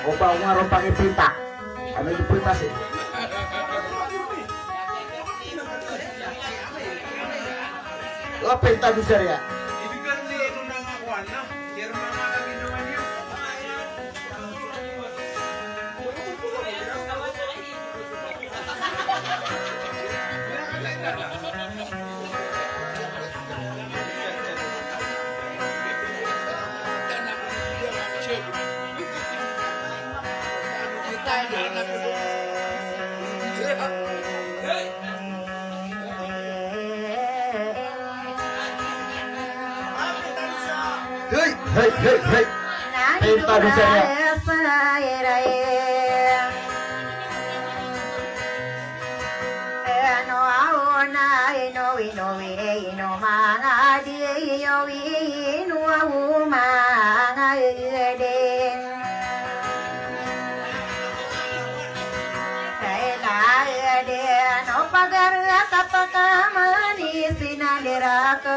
Opa ngaruh pakai pita. Ano yung pita sih? Lo pita bisa ya? Ibigay ni ito na nga kuwan na. Jerman na kami naman yun. Hei, hei, hei, hei. Pita bisa ya?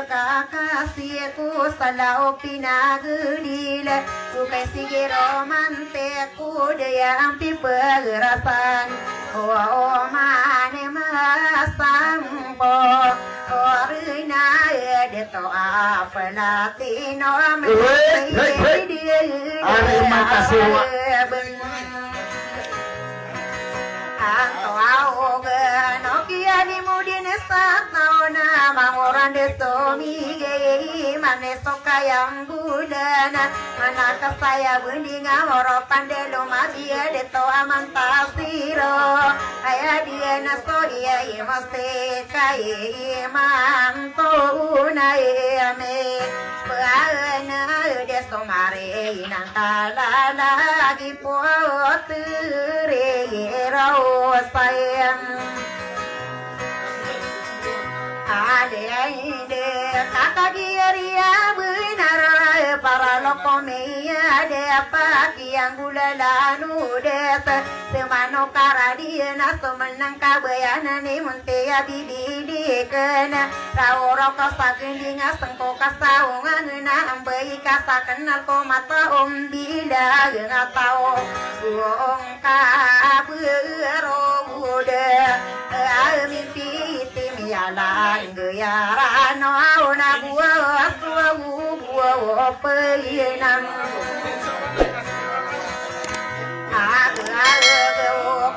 Kakasiku salau pinagudile ku sige romante ku daya ampi perasan oh mane masampo orina de to apalatino me Ari makasiwa. Anto auge no kia di mudin satnauna mangoran de somige mane sokayang budana mana kasaya bundinga moro pandelo madia de to amantasiro aya dia naso iya imaste kai manto unai me paana de somare nangkala lagi potre rau sayang ade kakak dia benar para lokomeya de pagi yang gulalanu de semano karadia naso menang kabayana ni muntea bibi di kena rau kasagendinga sengko kasaungan na ambai kasakenal ko mata bila ngatao buong kabero bude mimpi timiala gayarano na buah buah pelinang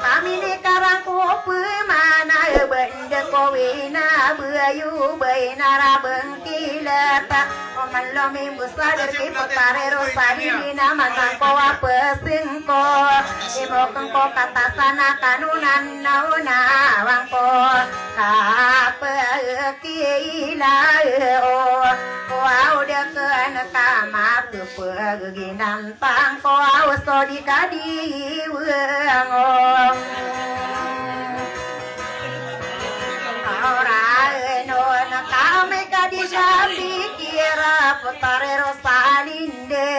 kami di karangku pemana benda kowina bayu bainara bengkilata oman lomi musada ki potare rosari dina manang ko apa singko imokeng ko kata sana kanunan nauna wangko kapa kila o au de kana kama peginan tang ko au sodi kadi wangong ora no na kame kadi sabi kira potare rosalinde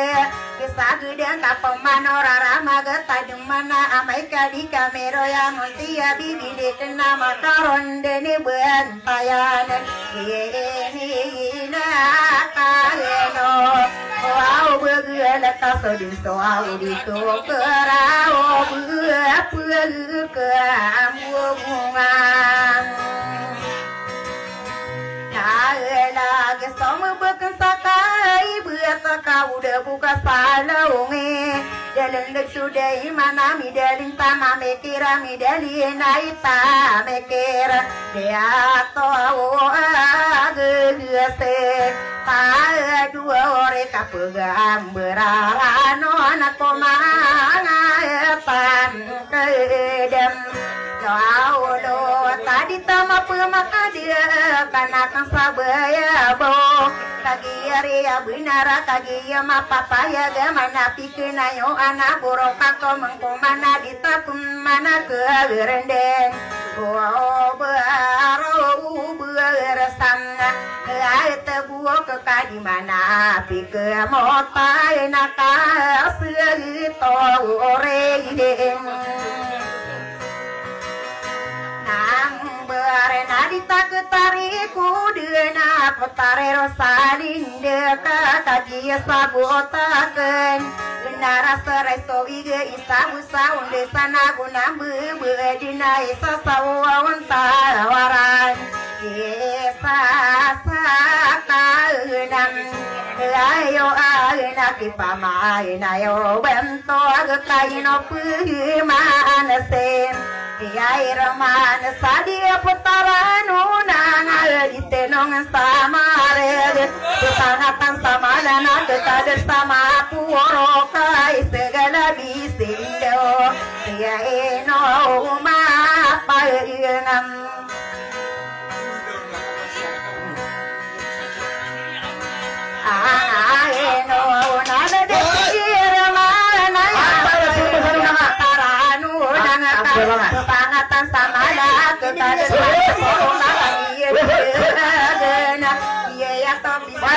kisah gede kapomano rara magata dumana amai kadi kamero ya montia bibi de kena mataron dene bantayan na kaeno au begela tasodi so au di to kerao bu ke amungan lagi sama berkesakai berata kau dah buka salonge jalan dek sudah mana mi dalin tama mekira mi dalin naita mekira dia tahu agese ta dua ore kapegam berarano anak komanga pan kedem jauh do tadi tama pemaka dia kana kang sabaya bo kagi ya binara kagi ya mapapa ya ga mana pikena yo ana boroka to mangko mana ditakum mana ke gerendeng oh baro beresana ai tebuo ke kadi mana pike motai naka seito ore ideng Nadita ketariku dena potare rosalinde kakaji sabotaken Narasarai sowiga isabu saunde sana guna dina isa sawawan tawaran Esa sakaunam Ayo aina kipamain ayo bento agakaino puhimanasem Iyai raman sadia putaranu nana ditenong samare Kesangatan samalana kekader sama puorokai segala bisindo Iyai no mapaingam Aeno nada dekir mana karanu dengan pangatan samala kekader sama iya ya to bisa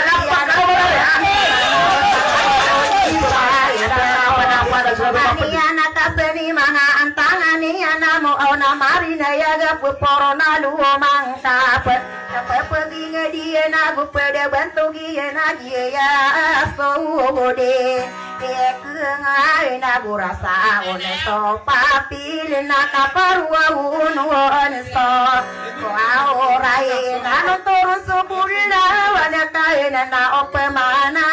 anak kaseni mana antangani anamu ona marina ya gapu porona luo mangkap sampai pergi ngedie nagu pada bantu gie nagi ya sode kengai nagu rasa one so papil na kaparua unuan so rai nanu turun subulla wana kaina na opemana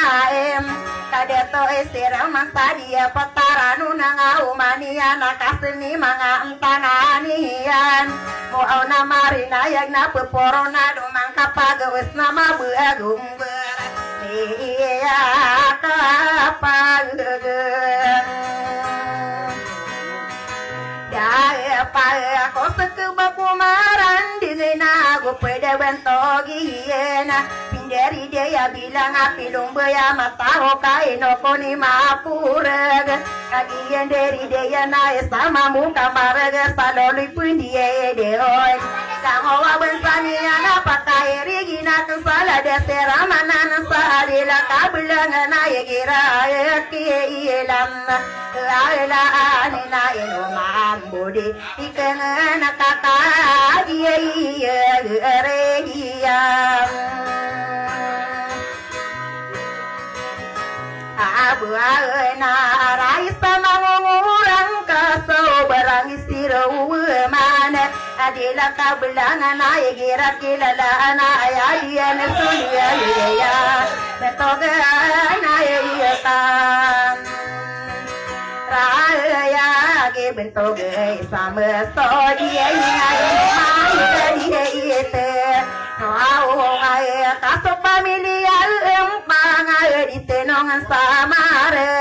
kadeto esira masadia pataranu nangau mania nakaseni manga antanganian mo na marina yang na peporona do mangka pagawes nama beagung ber iya kapageng Daya paya kosa kebakumaran Dingina gue pede bentogiena Pinderi dia bilang api lumba ya mata hokai no koni mapureg Kagian dari dia naik sama muka mareg Saloli pun dia deoi Sang hoa bensani anak pakai rigina kesala desera manan sadila kabelang naik kira kielam Laila anina ino mambudi ikena kaka dia regiam Abu na raisa mangurang kaso barang isiro mana adila kabelangan ay girat kilala na ayalian sulia ya betoga na yatan raya ge bentoga sama so dia dia ite no ay kaso familiar pangai ditenong samare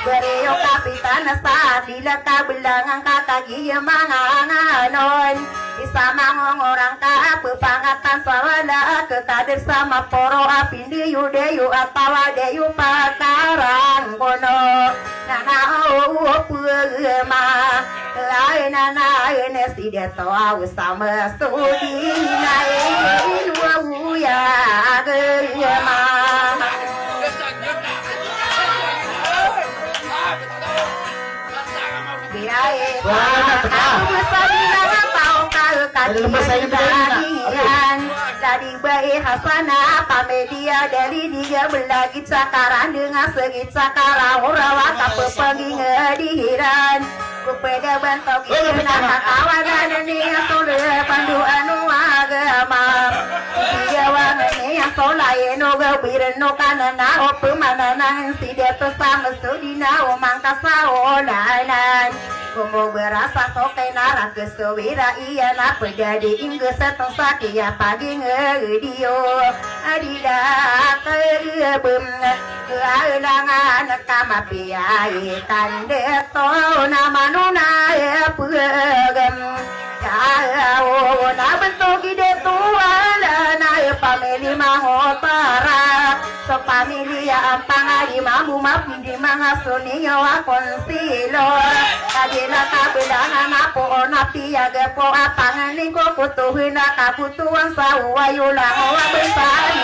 Bereo kapitan sa dila kabelangan kakagi mga nganon Isa mangongorang ka pepangatan sawala Kekader sama poro apindiyu deyu atawa deyu pakarang kono Nanao pema Lain nanain sideto au sama sudi Nain wawuya gema Dari baik hasana pamedia dari dia belagi cakaran dengan segi cakara urawa kapepegi ngedihiran kupeda bantok ina kawan dan dia sore pandu anu agama dia wangne yang solai no gabir no kanana opemana nang sidet sama sudina o mangkasa olanan Como berasa sokai nara kesewira iya na pedadi ingge setong sakia pagi ngedio adila kebem kealangan kamapiyai tande to nama nuna ya pegem ya o na bentogi de tuala na pameli mahotara so pamili ya ampanga di mambu mapindi mangasuni ya konsilo Adila kabelangan apo onapi aga po apangan lingko putuhin na kaputuan sa uwayulang owa besari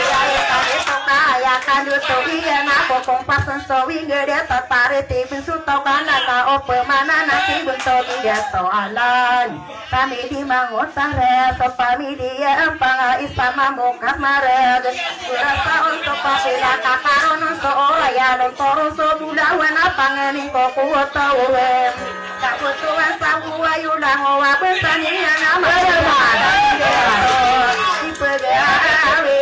Adila kabeto kaya kanduto iya na po kong pasan so wingere tatare tibin suto kana ka ope mana na tibun to dia soalan kami di mangutare so pamilya pang isama mo kamarag kurasa untuk papila kakaron so ya lo toro so bulawan panganing ko kuwatawe kaputuan sa buhay ulang wa besani nga mara ipagawe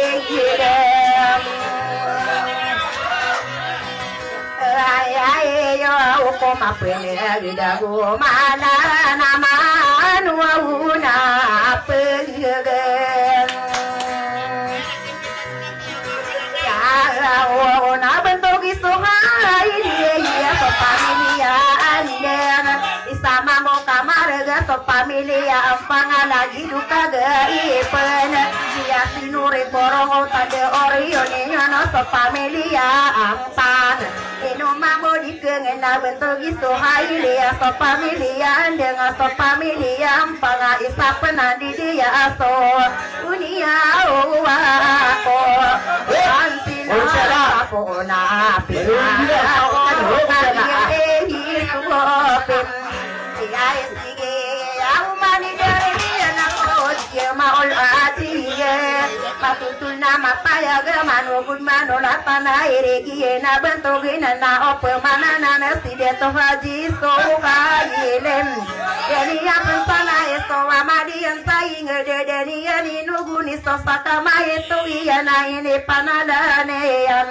yo ko mapene gidago mana nama nuuna pegen ya ona bentuk isuhai dia so pamilya anden isama mo kamarga so pamilya ampang lagi duka gaipen dia sinure borong tade orione no so pamilya ampang Inuma mo di kengena bentuk isuhai dia so pamilya dengan so pamilya ampang isa penadi dia so unia ko ansina ko na pina maul atiye patutul nama payaga manukun manolata na eregi na bentogi na opemana na sideto haji so kailem yani apensana eso amadi ansai ngedeni yani nuguni so sakama itu yana ini panadane yan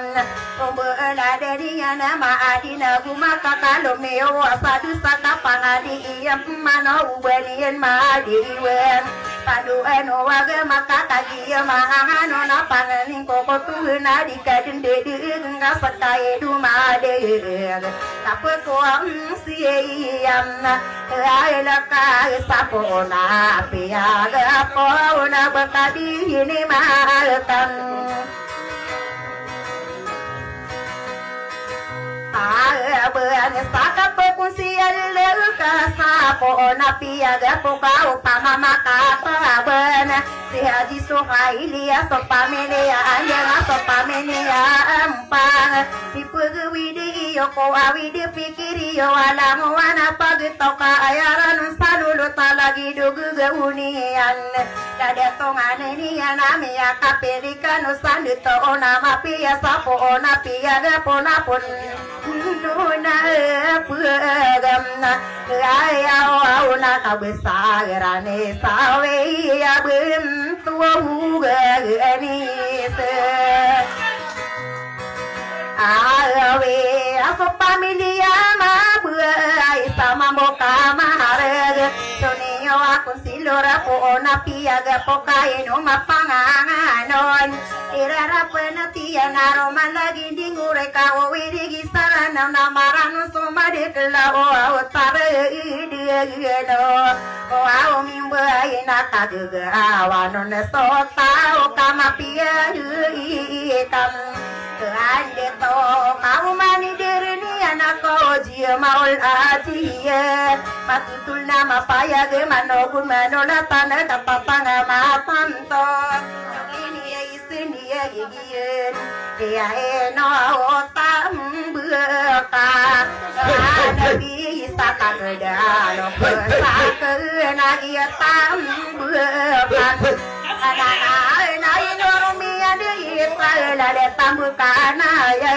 ombela deni yana ma adina gumaka kalomeo asadu sakapangadi iyam mano ubelien ma diwen padu eno waga maka kaji mahano na panganing koko tuhna di kadin dedi nga sakaye dumade kape ko am siyam ayla ka sapona piaga po na bakadi ini malkan Aban saka pokusian lelka sapo na piaga pokaw pamamaka aban si haji suhailia so pamilya anya so pamilya ampang si pagwidi yo ko awidi pikiri yo alam wana pagto ka ayaran salulu talagi dugu gaunian kada tongane ni anami akapelikan sanduto ona mapia sapo ona piaga pona pon nuna pugamna ayau na kabesagrane sawe ya bem tua hugani se awe aso pamilya ma buai sama boka mahareg sonio aku silora po ona piaga pokai no mapanganon irara penatia naroma lagi dingure kawo wirigi sarana namarano somade kelao awtare idegelo o awo mimba ina kaduga awano nesota o kama pia ikam ande to mau mani derni anako jia maul atiye patutul nama paya ge manogun manola tana kapapanga mapanto ini isini gigien ya eno otam buka nabi saka gedalo saka nagi tam buka ana inorumia de Israel de tambukana ya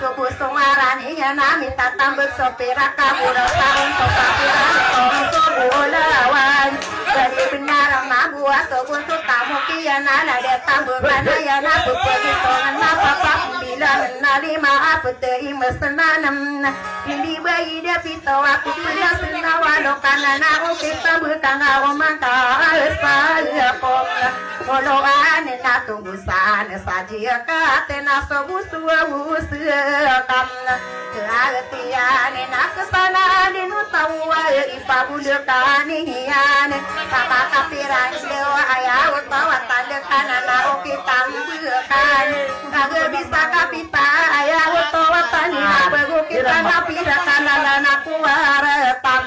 suku sungarani ya nami tatambuk sopira kabura tahun sopira sobulawan jadi benar mabu suku sutamu kiana de tambukana ya nabu begitu napa bila nalima apa tei mesenanam ini bayi dia pito aku punya senawalo kanana kita bukan omang saya pom Olo ane na tunggu sana saja kate na sobusu kam keartiane na kesana di nutawa ipabulu kaniane kata kapiran dewa ayah utawa tanda kanana oke tambukan kagak bisa kapita ayah utawa tanda bagu kita napira kanana na kuara tam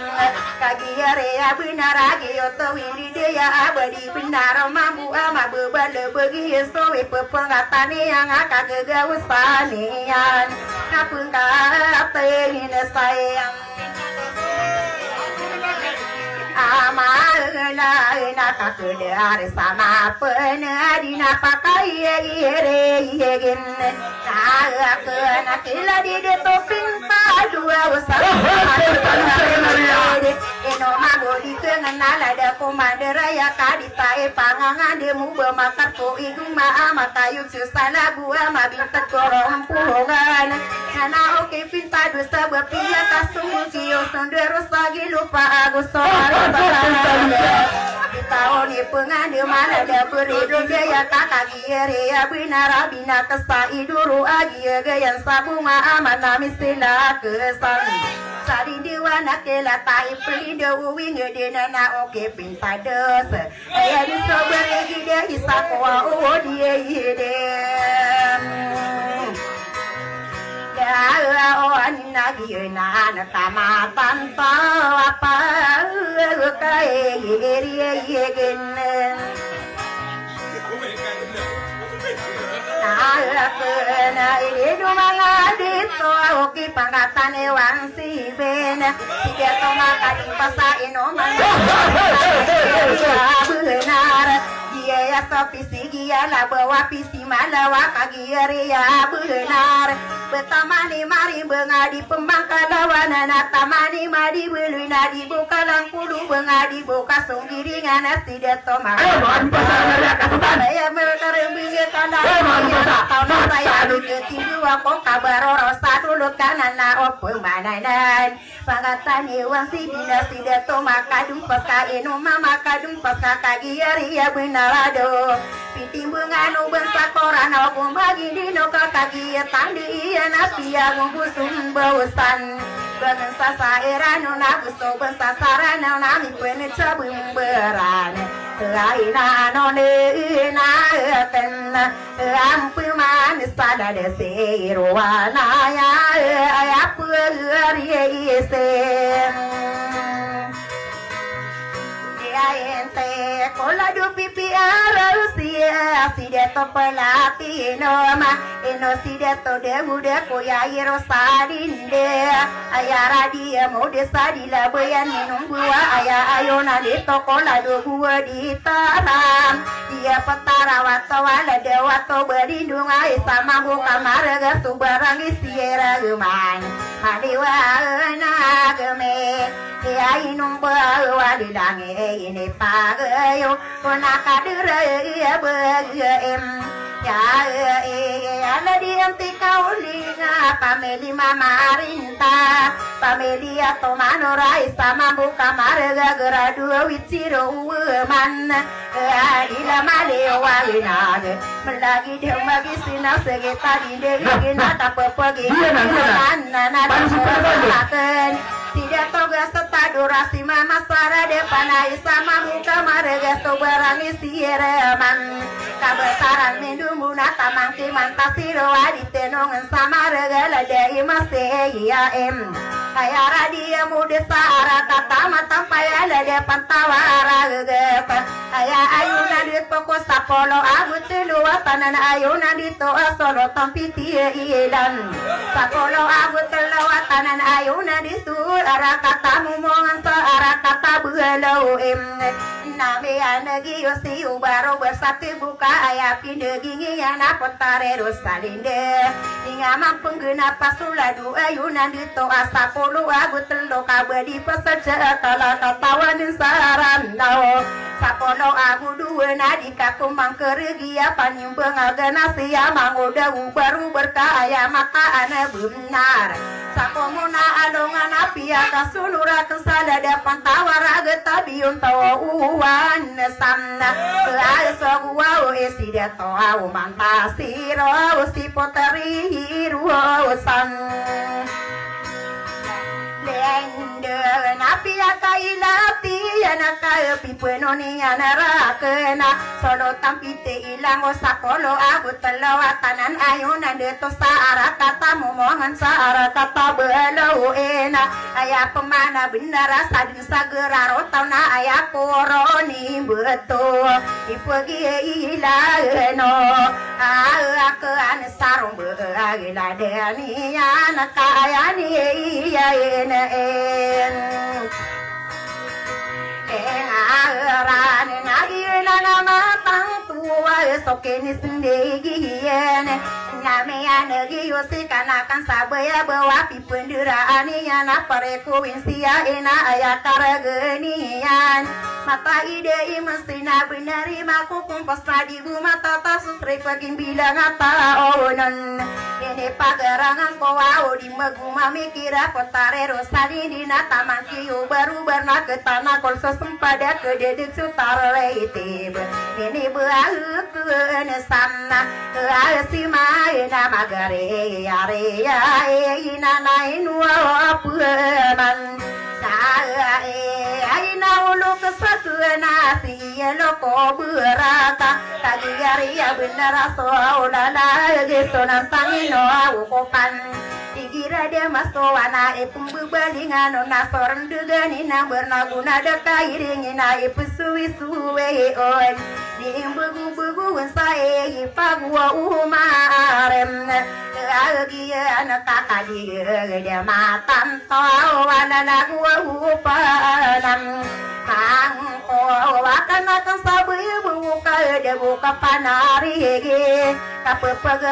kagiare ya benar agi oto wili dia abadi benar mampu ama bebal bagi sowe pepengatane yang akak kegawusanian kapung kapten sayang sama lain ka kedar sama penadina pakai ire nah kena kila di toping dua usah eno magoli kenal ada komandera ya kaditae pangangan demu bemakar ko idung maama tayu susana gua mabintat korong puhongan nana oke pinta dosa bapia kasung kio sondero sagi lupa agus soal tahun ni pengadu mana ada beridu gaya kakak giere ya binara bina kesai duru agi gaya sabu maama nami sila kesan sari diwana kela tai pelindo uwi ngedena na oke pinta dosa ayah bisa beregi dia isakwa uwo dia ide na tamatan apa oke pangkatan ewang si ben si dia tomakan pasain oman benar dia ya sopi si dia lah bawa pisi malawa kagiari ya benar betamani mari bengadi pembangkalawan anak tamani mari belu nadi buka langkulu bengadi buka sunggiringan si dia tomakan saya mereka tanah tahun saya ditindu aku kabar rosa dulu kanan na opung mananan pangatan ewang si dina si dia tomakan paskain mama kadung paskagi ya benar ado pitimbangan bensa koran aku bagi dino kakagi tandi napi yang busung bausan bangsa sairano nagusto bensa sarana nami pene cabung beran laina none na ten ampu man sada de seruana ya puri sen ente kola du pipi arusia si de to pelati no ma eno si de to de mude ko ya iro sadinde ayara dia mode sadila boyan minum bua aya ayona de to kola du bua di taram dia petara wato wala de wato berlindung ai sama buka marga subarang isiera geman hadiwa na geme ya inung bawa di lange ini pagayo kona kadere ya em ya ala di anti kaulinga pameli mama rinta pameli atau manorai sama buka marga geradu wiciro man ila male walina melagi dia magi sina segeta di degina tapepagi nana dan tidak toga serta durasi mama sara depanai sama muka marga sobarang isireman kabesaran minum nata mangki mantasiro aditenongan sama regala dei masih ya em kaya radia muda sara kata mata paya lade pantawara gegepa kaya ayuna di toko sapolo abu telu watanan ayuna di toa solo tampiti ilan sapolo abu telu watanan ayuna di tu arah kata mumongan so arah kata belau em name anegi yosi ubaro bersatu buka ayah pindegingi yang napotare rosalinde ingamang pengguna pasula dua ayunan di toa sapolo abu telu kabadi pesaja kala katawan saran nao sapolo abu dua nadika kumbang keregia panyumbang agana siya mangoda baru berkaya maka ana benar sakomuna alongan api atas sunura kesala dapan tawara getabiun tawa uwan samna aso gua esi dia tawa mantasiro si poteri ruosan lende napi akailati anaka pipenoni anarakena solo tampite ilang osakolo aku telawatanan ayunan de to saara kata momongan saara kata belau ena aya pemana benar sadin sageraro tauna aya koroni betul ipegi ilano aku an sarung beagila deni anaka ayani ya en sokeni sendegian namanya negi yosi kanakan sabaya bawa pipendera anian apareko winsia ena ayat karagenian mata ide mesina benari maku kumpas di buma tata susri paging bilang apa onon ini pagarangan kowa di maguma mikira kotare rosadi di nataman kiu baru berna ke tanah kolso sempada ke dedek sutar leitib ini beahu ke nesana ke asima ina magare area ina nain wapuman saya ina ulu kesatu nasi loko berata tadi hari ya benar soalala gitu nantangin kopan dikira dia masuk anak ipung bebalingan nasoran degani nang bernaguna dekai ringina ipu suwi-suwi on diimbegu-begu saya ipagua umarem keagia anak kakak dia matan tawana nagua upanam mangko akan sabi buka de buka panari kapepeg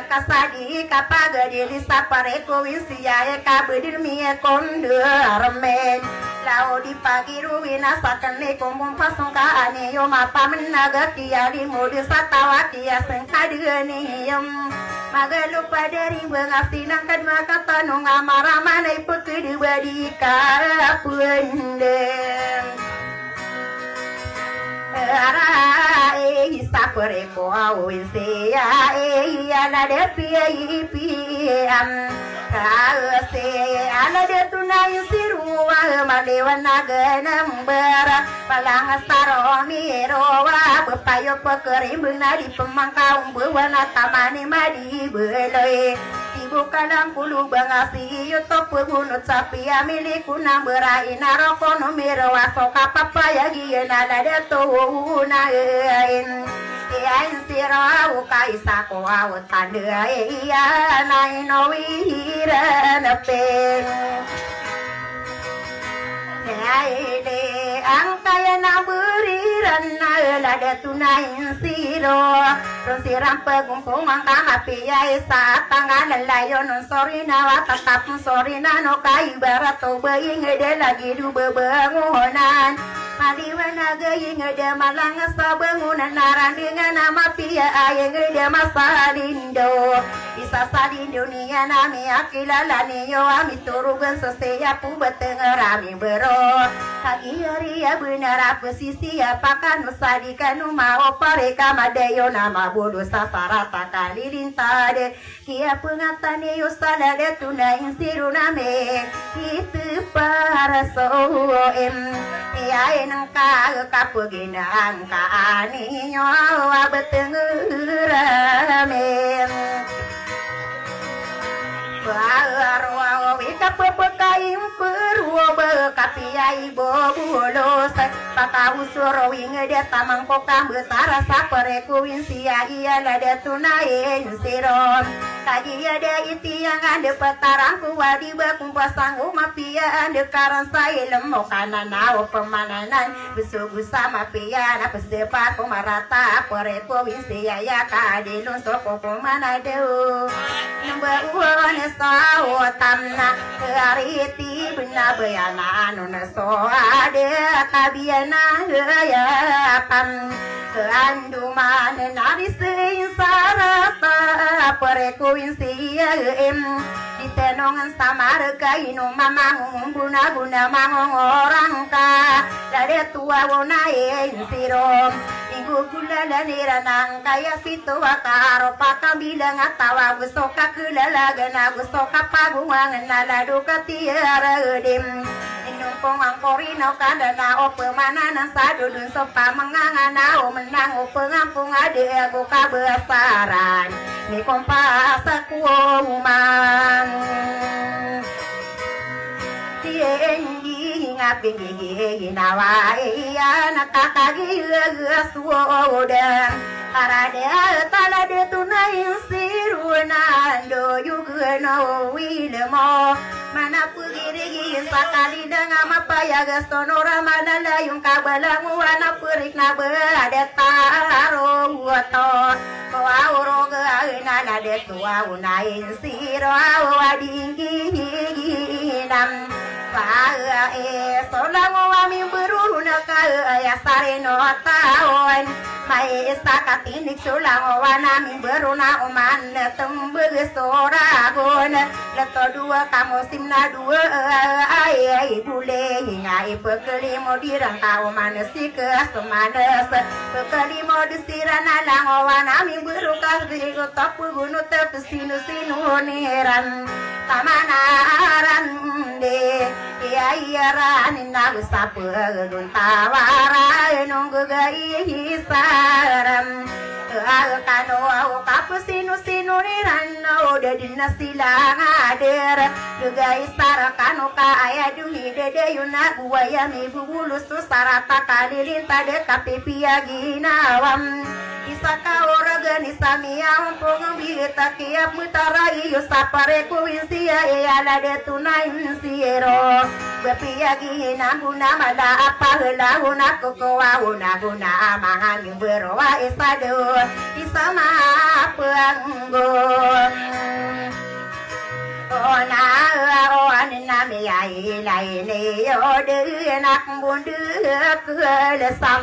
kasadi kapaga di sapare ko wisia kabedir mie kondermen lau di pagi ruwina sakane komong pasongka ane yo mapa menaga kia di mode satawa kia sengkadeni yom magalu padari bengasinang kadma kata nung amarama nai putri di badika pundem sapere ko awise ya la de piam kaase ala de tunai siruwa malewana ganambar palang saro mirowa bepayo pekerim benari pemangkau bewana tamani madi beloi ibu kadang pulu bangasi yoto pebunut sapi amiliku nang berai narokono mirowa soka papaya giena la de tunain Iain sirau kaisa ko awat kandea iya nai nawira napen Naide angkaya na beriran na lada tunain siro Siram pagungkung ang kamapia isa tangan lalayo nun sorry na watatap sorry na no kaibarat o baing ede lagi du bebangunan Maliwan agay ngada malang sa bangunan narandingan nama pia ay ngada masalindo isa salindo niya nami akilala niyo ami turugan sa seya pubateng rami bero kagiyari ya benar posisi apakan usadikan umao pare kamadeyo nama bodo sa sarata kalilintade kia pengatan niyo salade tunain siruname itu para soem iya nang kapaginang kaaninyo abetenguramem Warwa wika pepekaim perwa bekapiai bobulos Pakawusuro winge dia tamang kokam besara sapere kuwin sia iya lada tunain sirom Kaji ada iti yang ada petarang kuwadi bakung pasang umapia ande karan saya lemo kanan nao pemananan besugu sama pia na pesepat pemarata pere kuwin sia ya kadilun soko pemana deu Number one sawo tamna ariti bina bayana anu so ada tabiana ya pam anduman nabi sein sarata perekuin sia em ditenongan samar kaino mamang buna mangong orang ka dari tua wona sirom Ibu gula lanira nang kaya pito akaro pakabilang atawa gustoka kulalaga na gustoka pagungan nalado katiara edim inumpong ang korinaw kada na o pemananan sa dudun so pamangangana o menang o pengampung ade ako kabesaran ni kompasa kuoman Tiengi ngaping gigi nawa iya nakakagilaga suodan Karade talade tunai sirunando yuga no wilemo Mana pugiri sakali dengan mapaya gestonora manala yung kabalang wana purik na berada taro wato kauro gaina na de tua unain siro awadinginam pa solang wami beruruna ka ya sareno taon mai sakatinik sulang wana mi beruna oman tembeg soragon leto dua kamu simna dua ai bule hingai pekeli mo dirang kau manesi ke semanes pekeli mo disirana lang wana mi berukas dirigo tapu gunu tepsinu sinu niran tamanaran de iya ran na sapu gun tawara nunggu gai saram kano au kapu sinu nirano de dinasilang ader dugai sarakano ka aya dumi dede yuna buaya mi bubulus sarata kalilin tade kapipia ginawam isaka oragani samia umpong bita kia mutara iyo sapare kuisia ala de tunain siero bepia gina guna mala apa hela guna kokoa guna amang beroa isado isama panggon ona na mi ai lai ne yo de nak bundu kelesam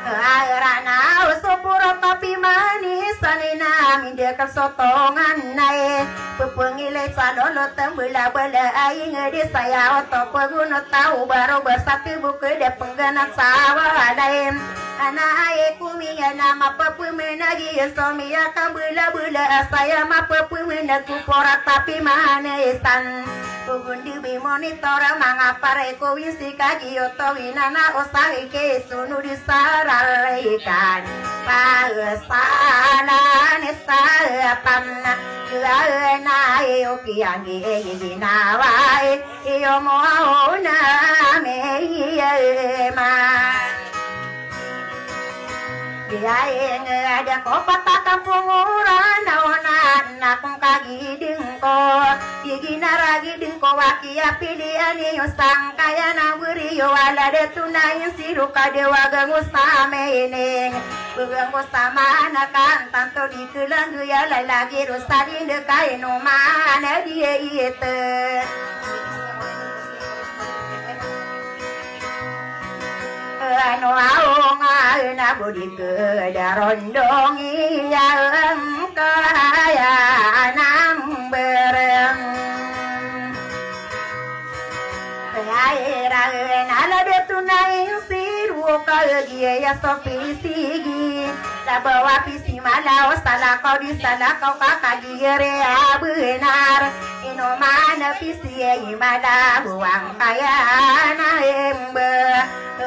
rana sopura tapi manis sanina mi de kasotongan nae pepengile salolo tembela bela ai ngede saya oto peguno tau baru bersatu buku de pengganak sawa daim anae kumia nama pepemenagi somia kambula bula saya ma pepemenaku pora tapi manesan Pugundi bi monitor mangapare ko wisika giyoto winana osahi ke sunu disararikan paesana nesapamna na yokiangi ginawai iyo moana meyema Diaing ada ko pataka punguran naonan akong kagiding ko Iginaragiding ko wakia pilihan iyo sangkaya na buriyo Wala de tunay siru kadewagang usame ining Bugang usama anakan tanto di tulang Guya lalagi rusarin de kaino mana dia ite Ano aong na budi ke darondong iyang kaya nang bereng Kaya ala de tunay siru kaya ya sopi sigi Sabawa pisi malaw salakaw di salakaw kakagire benar Ino mana pisi imala buang kaya na embe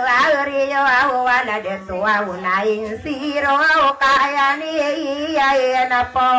Ariyo awala de tua unain siro kaya ni iya na po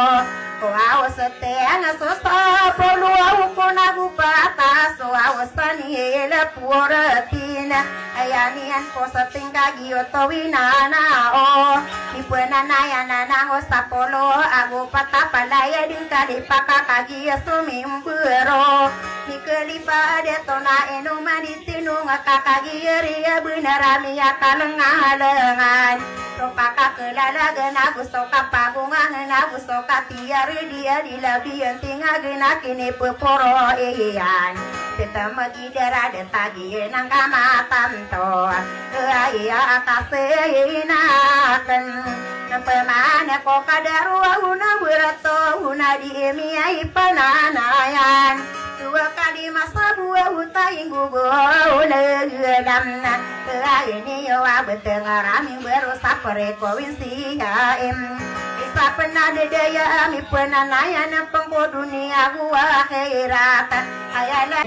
Kuaw seteng sosa polo ko nagupata so awasani ele puratina ayanian ko sa tingkagi otowinana o ipuena na yana nang osapolo agupata palaya din kalipaka kagi sumimburo mikelipa de tona enumanitinu ngakakagi ria benarami akalengalengan Sokaka kelalagan aku soka pagungan aku soka tiar dia dilabian tinggal gena kini peporo ian kita magi darada tagi nang kamatan to iya kasinakan pemane ko kadaru una berato una di miai pananayan dua kali masa buah utai gugu legadam ini yo abetengah rami berusaha pereko winsi em isa pernah daya mi pernah naya na pengko dunia gua akhirat ayala